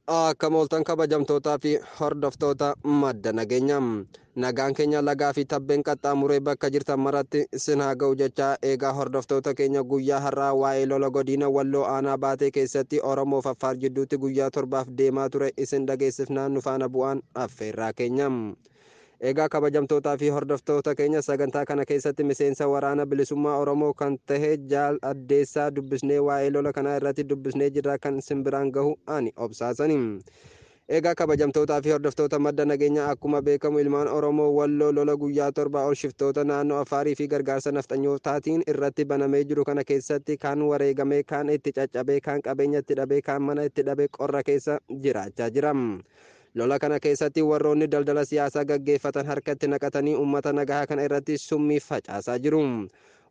Akka mooltan kabajamtootaa fi hordoftoota madda nageenyaa nagaan keenya lagaa fi tabbeen qaxxaamuree bakka jirtan maratti isin haa ga'u jechaa eegaa hordoftoota keenya guyyaa har'aa waa'ee lola godina Walloo aanaa baatee keessatti Oromoo fi Affaar jidduutti guyyaa torbaaf deemaa ture isin dhageessifnaan nu faana bu'aan affeerraa keenya. Egaa kabajamtootaa fi hordoftoota keenya sagantaa kana keessatti miseensa waraana bilisummaa Oromoo kan tahe Jaal Addeessaa dubbisnee waa'ee lola kana irratti dubbisnee jirra kan isin biraan gahu ani obsaasani. Egaa kabajamtootaa fi hordoftoota madda nageenyaa akkuma beekamu ilmaan Oromoo Walloo lola guyyaa torba ol shiftoota naannoo Affaarii fi gargaarsa nafxanyootaatiin irratti banamee jiru kana keessatti kan wareegame, kan itti caccabee, kan qabeenya itti dhabee, kan mana itti dhabee qorra keessa jiraachaa jira. Lola kana keessatti warroonni daldala siyaasaa gaggeeffatan harkatti naqatanii uummata nagaa kana irratti summii facaasaa jiru.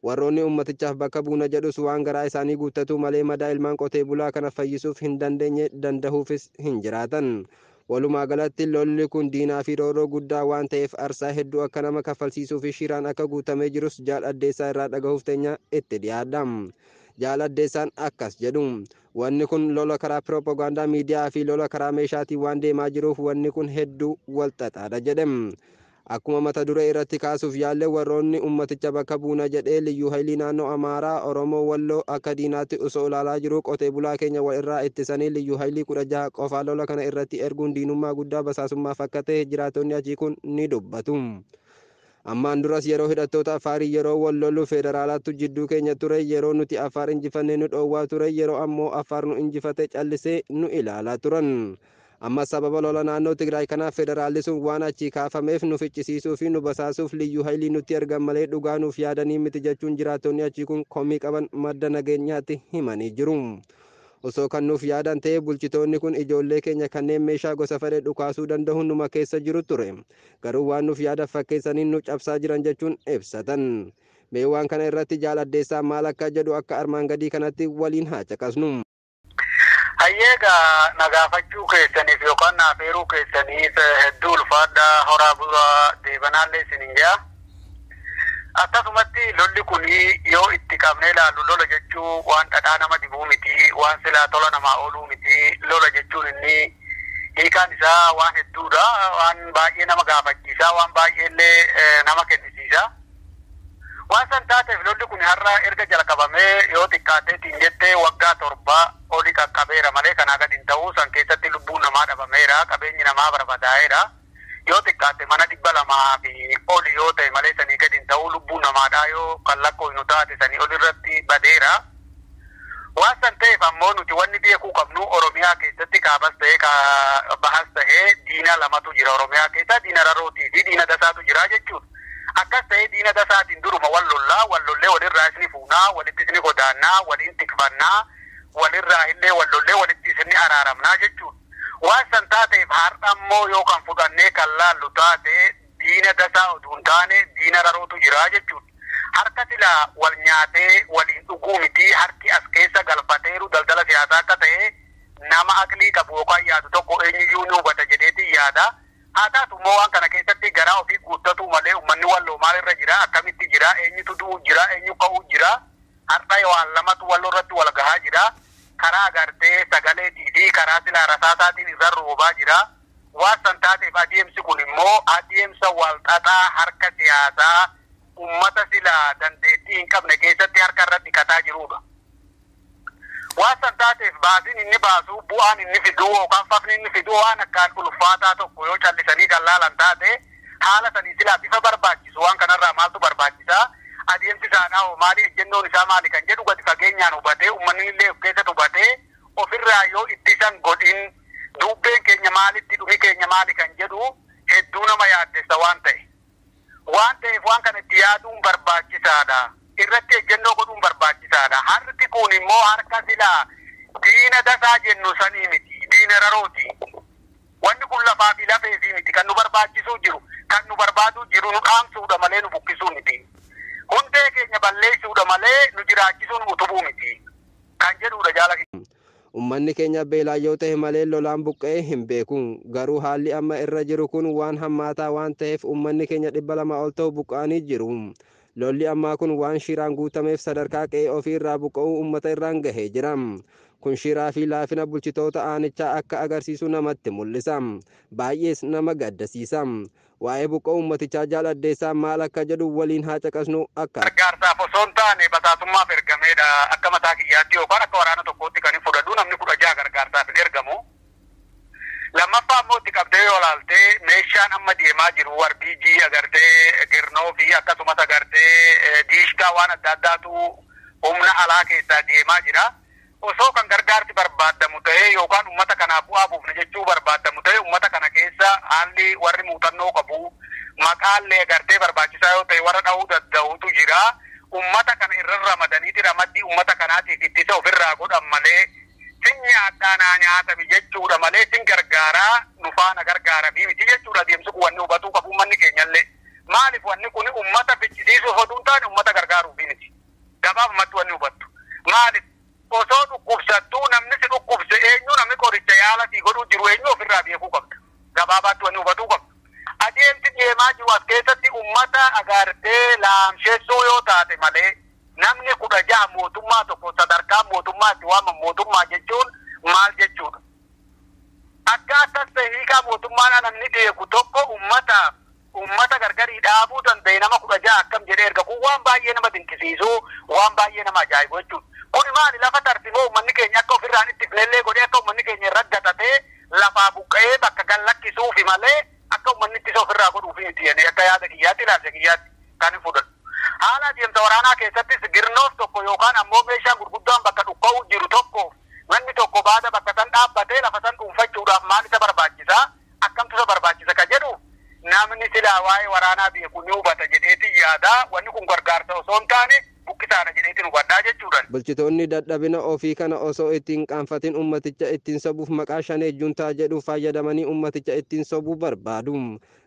Warroonni ummatichaaf bakka buuna jedhus waan garaa isaanii guuttatu malee madaa ilmaan qotee bulaa kana fayyisuuf hin dandeenye, dandahuufis hin jiraatan. Walumaa galatti lolli kun diinaa fi rooroo guddaa waan ta'eef arsaa hedduu akka nama kaffalsiisuu fi shiraan akka guutamee jirus Jaal Addeessaa irraa dhagahuuf teenya itti dhiyaadha. Jaal Addeessaan akkas jedhu. Wanni kun lola karaa piroopagaandaa miidiyaa fi lola karaa meeshaatiin waan deemaa jiruuf wanni kun hedduu walxaxaadha jedhe. Akkuma mata duree irratti kaasuuf yaalle warroonni ummaticha bakka buuna jedhee liyyuu haylii naannoo Amaaraa Oromoo Walloo akka diinaatti osoo ilaalaa jiru qotee bulaa keenya wal irraa ittisanii liyyuu haylii 16 qofaa lola kana irratti erguun diinummaa guddaa basaasummaaf akka ta'e jiraatonni achii kun ni dubbatu. Ammaan duras yeroo hidhattoota Affaarii yeroo wallollu federaalaattu jidduu keenya ture, yeroo nuti Affaar injifannee nu dhoowwaa ture, yeroo ammoo Affaar nu injifate callisee nu ilaalaa turan. Amma sababa lola naannoo Tigraay kanaaf federaalli sun waan achii kaafameef nu ficcisiisuu fi nu basaasuuf liyyuu haylii nutti ergan malee dhugaa nuuf yaadanii miti jechuun jiraattonni achii kun komii qaban madda nageenyaatti himanii jiru. Osoo kan nuuf yaadan ta'e bulchitoonni kun ijoollee keenya kanneen meeshaa gosa fedhe dhukaasuu danda'u numa keessa jiru ture. Garuu waan nuuf yaadan fakkeessanii nu cabsaa jiran jechuun ibsatan. Mee waan kana irratti Jaal Addeessaa maal akka jedhu akka armaan gadii kanatti waliin haa caqasnu. Hayyeegaa nagaafachuu keessaniif yookaan naafeeruu keessaniif hedduu ulfaadhaa horaa bulaa deebanaallee isiniin jaa. Akkasumatti lolli kun yoo itti qabnee ilaallu lola jechuun waan dhadhaa nama dibuu miti, waan silaa tola namaa ooluu miti. Lola jechuun inni hiikaan isaa waan hedduudha, waan baay'ee nama gaafachiisa, waan baay'eellee nama kennisiisa. Waan san taateef lolli kun har'a erga jalqabamee yoo xiqqaateetiin jettee waggaa torba oli qaqqabeera malee kanaa gadi hin ta'uu san keessatti lubbuun namaa dhabameera, qabeenyi namaa barbadaa'eera. Yoo xiqqaate mana 200 fi oli yoo ta'e malee sanii gadi hin ta'uu lubbuun namaadhaa yoo kan lakkoo hin taate sanii ol irratti badeera. Waan san ta'eef ammoo nuti wanni beekuu qabnu Oromiyaa keessatti kaabas ta'ee bahas ta'ee diina lamatu jira Oromiyaa keessa, diina rarootii fi diina dasaatu jira jechuudha. Akkas ta'ee diina dasaatiin duruma wallollee walirraa isni fuunaa, walitti isni godaannaa, waliin tikfannaa, walirraa illee wallollee walitti isni araaramnaa jechuudha. Waan san taateef har'a ammoo yoo kan fudhannee kan laallu taate diina dasaa oduu hin taane diina rarootu jira jechuudha. Harka silaa wal nyaatee waliin dhuguu miti, harki as keessa galfateeru daldala siyaasaa akka ta'e nama aqlii qabu yookaan yaadu tokko eenyuyyuu ni hubata jedheetiin yaada. Haa taatu immoo waan kana keessatti garaa ofii guuttatu malee uummanni Walloo maalirra jira, akkamitti jira, eenyutu du'u jira, eenyu ka'uu jira. Har'a waan lamatu Walloo irratti wal gahaa jira. Karaa agartee sagaleetii fi karaa silaa rasaasaatiin irra roobaa jira. Waan san taateef adeemsi kun immoo adeemsa walxaxaa harka siyaasaa uummata silaa dandeettii hin qabne keessatti harka irratti qataa jirudha. Waan san taateef baasiin inni baasu, bu'aan inni fidu yookaan fafni inni fidu waan akkaan ulfaataa tokko yoo callisanii kan laalan taate haala sanii silaa bifa barbaachisu waan kanarraa maaltu barbaachisaa? Adeemsi isaadhaa maali, ejjennoon isaa maali kan jedhu gadi fageenyaan hubatee uummanni illee of keessatti hubatee ofirraa yoo ittisan godhin dubbeen keenya maalitti dhumi keenya maali kan jedhu hedduu nama yaaddessa waan ta'e. Waan ta'eef waan kana itti yaaduun barbaachisaadha. Irratti ejjennoo godhuun barbaachisaadha. Harki kun immoo harka silaa diina dasaa jennu sanii miti, diina rarooti. Wanni kun lafaa fi lafeefii miti kan nu barbaachisuu jiru, kan nu barbaaduu jiru nu dhaamsuudha malee nu buqqisuu miti. Hundee keenya balleessuudha malee nu jiraachisuun utubuu miti kan jedhuudha jaalati. Uummanni keenya beelaa yoo ta'e malee lolaan buqqa'ee hin beeku. Garuu haalli amma irra jiru kun waan hammaataa waan ta'eef uummanni keenya 200 ol ta'u buqqa'anii jiru. Lolli ammaa kun waan shiraan guutameef sadarkaa qe'ee ofii irraa buqqa'uu uummata irraan gahee jira. kun shiraa fi laafina bulchitoota aanichaa akka agarsiisu namatti mul'isa. Baay'ees nama gaddisiisa. Waa'ee buqqa'uu uummatichaa Jaal Addeessaa maal akka jedhu waliin haa caqasnu. Akka gargaarsaaf osoo hin taane badhaasummaaf ergameedha. Akka mataa kiyyaatti yookaan akka waraana tokkootti kan hin fudhadhu namni 16 gargaarsaaf hin ergamu. Lammaffaa immoo itti qabdee yoo ilaaltee meeshaan amma deemaa jiru warbiijii agartee girnoo fi akkasumas agartee diishkaa waan adda addaatu humna alaa keessaa deemaa jira. Osoo kan gargaarsi barbaadamu ta'ee yookaan uummata kanaaf bu'aa buufna jechuu barbaadamu ta'ee uummata kana keessa haalli warri muuxannoo qabu maqaallee agartee barbaachisaa yoo ta'e warra dha'uu danda'utu jira. Uummata kana irra ramadaniiti ramaddii uummata kanaatiif ittisa ofirraa godhan malee nyaadhaanaa nyaatami jechuudha malee sin gargaaraa nufaana gargaara fi miti jechuudha deemsi kun wanni hubatuu qabu uummanni keenyallee maaliif wanni kun uummata fichisiisuuf oduu hin taane uummata gargaaruuf miti gabaabumatti wanni hubattu maaliif osoo dhukkubsattuu namni si dhukkubse eenyu namni qoricha yaala sii godhuu jiru eenyu ofirraa beekuu qabda gabaabaatti wanni hubatuu qabda adeemsi deemaa jiru as keessatti uummata agartee laamsheessuu yoo taate malee namni 16 mootummaa tokko sadarkaa mootummaatti waaman mootummaa jechuun maal jechuudha. Akka akkas hiikaa mootummaan namni beeku tokko uummata gargarii dhaabuu danda'e nama 16 akkam jedhee erga kun waan baay'ee nama dinqisiisu waan baay'ee nama ajaa'ibu jechuudha. Kun maali lafa tartiiboo uummanni keenya akka ofirraan itti filallee godhee akka uummanni keenya irra gatatee lafaa buqqa'ee bakka gallakkisuufi malee akka uummanni ittisa ofirraa godhuufi miti jedhee akka yaada kiyyaatti ilaalcha kiyyaatti kan fudhatu. Haala deemsa waraanaa keessattis girnoof tokko yookaan ammoo meeshaan gurguddaan bakka dhukka'uu jiru tokko manni tokko baada bakka san dhaabbatee lafa san dhuunfachuudhaaf maal isa barbaachisa akkamtu isa barbaachisa ka jedhu namni silaa waa'ee waraanaa beeku ni hubata jedheeti yaada wanni kun gargaarsa osoo hin taane bukkisaadha jedheeti nu hubadhaa jechuudhaan. Bulchitoonni dadhabina ofii kana osoo ittiin qaanfatin ummaticha ittiin sobuuf maqaa shanee juntaa jedhu fayyadamanii ummaticha ittiin sobuu barbaadu.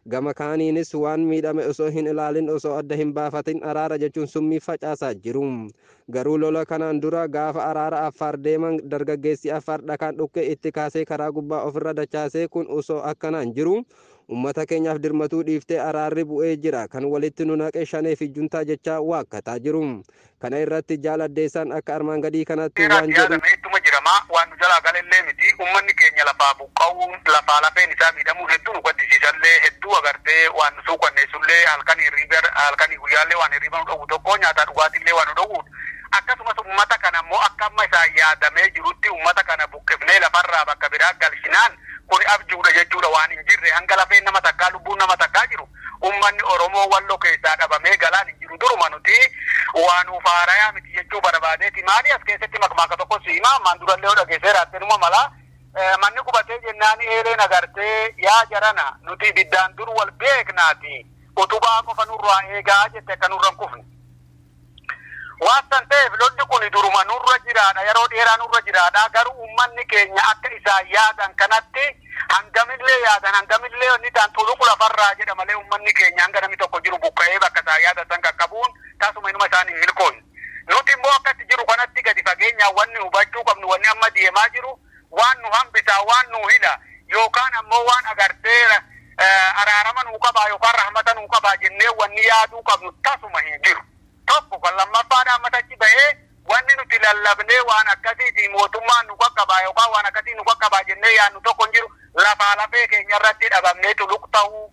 Gama kaaniinis waan miidhame osoo hin ilaalin osoo adda hin baafatin araara jechuun summii facaasaa jiru. Garuu lola kanaan dura gaafa araara Affaar deeman dargaggeessi Affaar dhakaan dhukke itti kaasee karaa gubbaa ofirra dachaasee kun osoo akkanaan jiru. Ummata keenyaaf dirmatuu dhiiftee araarri bu'ee jira kan walitti nu naqee shanee fi juntaa jechaa waakkataa jiru. Kana irratti Jaal Addeessaan akka armaan gadii kanatti waan jedhu ittuma jirama waan nu jalaa galellee miti uummanni keenya lafaa buqqa'uun lafaa lafeen isaa miidhamuun hedduu nu gaddisiisallee hedduu agartee waan nu suuqanneessullee halkanii guyyaallee waan hirriba nu dhowwu tokko nyaataa dhugaatiillee waan nu dhowwu akkasumas uummata kana immoo akka amma isaan yaadamee jirutti uummata kana buqqifnee lafarraa bakka biraa galchinaan kun abjuudha jechuudha waan hin jirre hanga lafeen nama takkaa lubbuun nama takkaa jiru ummanni Oromoo Walloo keessaa dhabamee galaan hin jiru duruma nuti waan ufaarayaa miti jechuu barbaadeeti maali as keessatti makmaaka tokko siimaa maan durallee dhageessee raattenuma mala manni qubatee jennaan eeleen agartee yaa jarana nuti ibiddaan dur wal beeknaati utubaa qofa nurraa eegaa jette akka nurra hin kufne. Waan ta'eef lolli kun duruma nurra jiraadha yeroo dheeraa nurra jiraadha garuu uummanni keenya akka isaan yaadan kanatti hangamillee yaadan hangamillee inni taan tuluqu lafarraa jedha malee uummanni keenya hanga namni tokko jiru buqqa'ee bakka isaan yaadatan qaqqabuun taasuma inuma isaanii hin milkoonni. Nuti immoo akkatti jiru kanatti gadi fageenyaan wanni hubachuu qabnu wanni amma deemaa jiru waan nu hambisaa waan nu hidha yookaan ammoo waan agartee araarama nuu qabaa yookaan rahmata nuu qabaa jennee wanni yaaduu qabnu taasuma hin jiru. Tokko kan lammaffaadhaan ammatachi bahee wanni nuti lallabnee waan akkasiitii mootummaan nu qaqqabaa yookaan waan akkasii nu qaqqabaa jennee yaadnu tokko hin jiru lafaa lafee keenya irratti dhabamnee tuluq ta'uu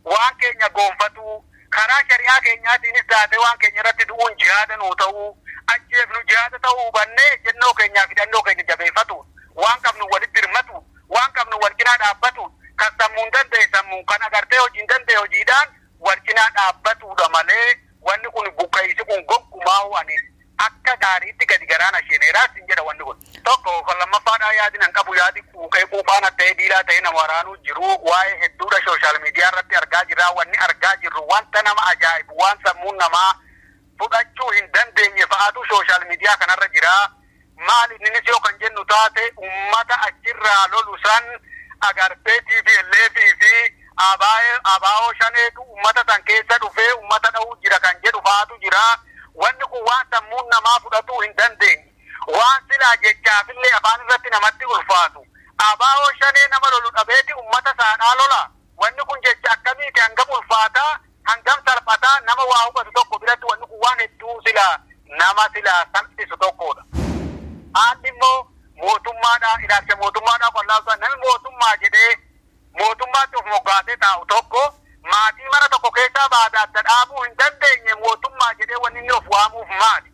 waan keenya goonfatuu karaa shari'aa keenyaatiinis taate waan keenya irratti du'uun jihaada nuu ta'uu ajjeefnu jihaada ta'uu hubannee jennoo keenyaa fidannoo keenya jabeeffatu waan qabnu walitti hirmatu waan qabnu wal cinaa dhaabbatu kan sammuun danda'e sammuun kan agartee hojiin danda'e hojiidhaan wal cinaa dhaabbatuudha malee wanni kun buqqa'isi kun gonkumaa ani akka gaariitti gadi garaana sheeneeraas hin jedha wanni kun tokko kan lammaffaadhaa yaadin an qabu yaadi quuqee quuphaan ta'ee diilaa ta'ee nama waraanuu jiru waa'ee hedduudha sooshaal miidiyaa irratti argaa jirra wanni argaa jirru wanta nama ajaa'ibu waan sammuun namaa fudhachuu hin dandeenye fa'aatu sooshaal miidiyaa kanarra jira maali innis yoo kan jennu taate ummata achirraa lolu san agartee TPLF fi abaa'oo shaneetu ummata san keessa dhufee ummata dha'uu jira kan jedhu fa'aatu jira wanni kun waan sammuun namaa fudhatuu hin dandeenye waan silaa jechaafillee afaan irratti namatti ulfaatu abaa'oo shanee nama lolu dhabeeti ummata saadhaa lola wanni kun jecha akkamiiti hangam ulfaataa hangam salphataa nama waa hubatu tokko biratti wanni kun waan hedduu silaa nama silaa salphisu tokkodha. Haalli immoo mootummaadhaa ilaalcha mootummaadhaa qollaa namni mootummaa jedhee mootummaatti of moggaatee taa'u tokko maatii mana tokko keessaa baadaatti dhaabuu hin dandeenye mootummaa jedhee wanni inni of waamuuf maali?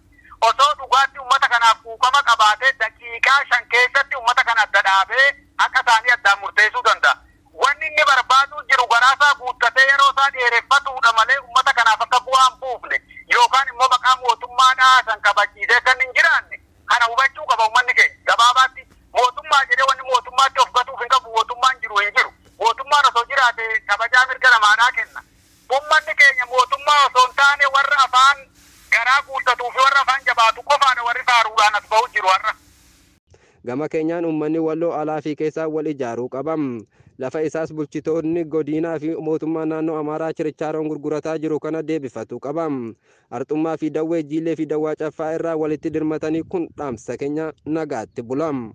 Osoo dhugaatti uummata kanaaf quuqama qabaatee daqiiqaa 5 keessatti uummata kana adda dhaabee akka isaanii addaan murteessuu danda'a. Wanni inni barbaadu jiru garaasaa guuttatee yeroo isaa dheereffatuudha malee uummata kanaaf akka bu'aan buufne yookaan immoo maqaa mootummaadhaa san kabachiisee kan hin jiraanne kana hubachuu qaba uummanni keenya. Gabaabaatti mootummaa jedhee wanni mootummaatti of gatuuf hin qabu mootummaan jiru hin jiru. Mootummaan osoo jiraate kabajaa mirga namaadhaa kenna. Uummanni keenya mootummaa osoo hin taane warra afaan garaa guuttatuu fi warra afaan jabaatu qofaadha warri faaruudhaan as ba'u jiru warra. Gama keenyaan uummanni Walloo alaa fi keessaa wal ijaaruu qabam. Lafa isaas bulchitoonni godinaa fi mootummaa naannoo Amaaraa chirichaaroon gurgurataa jiru kana deebifatu qabam. Arxummaa fi dawwee jiillee fi dawwaa caffaa irraa walitti dirmatanii kun dhaamsa keenya nagaatti bulam.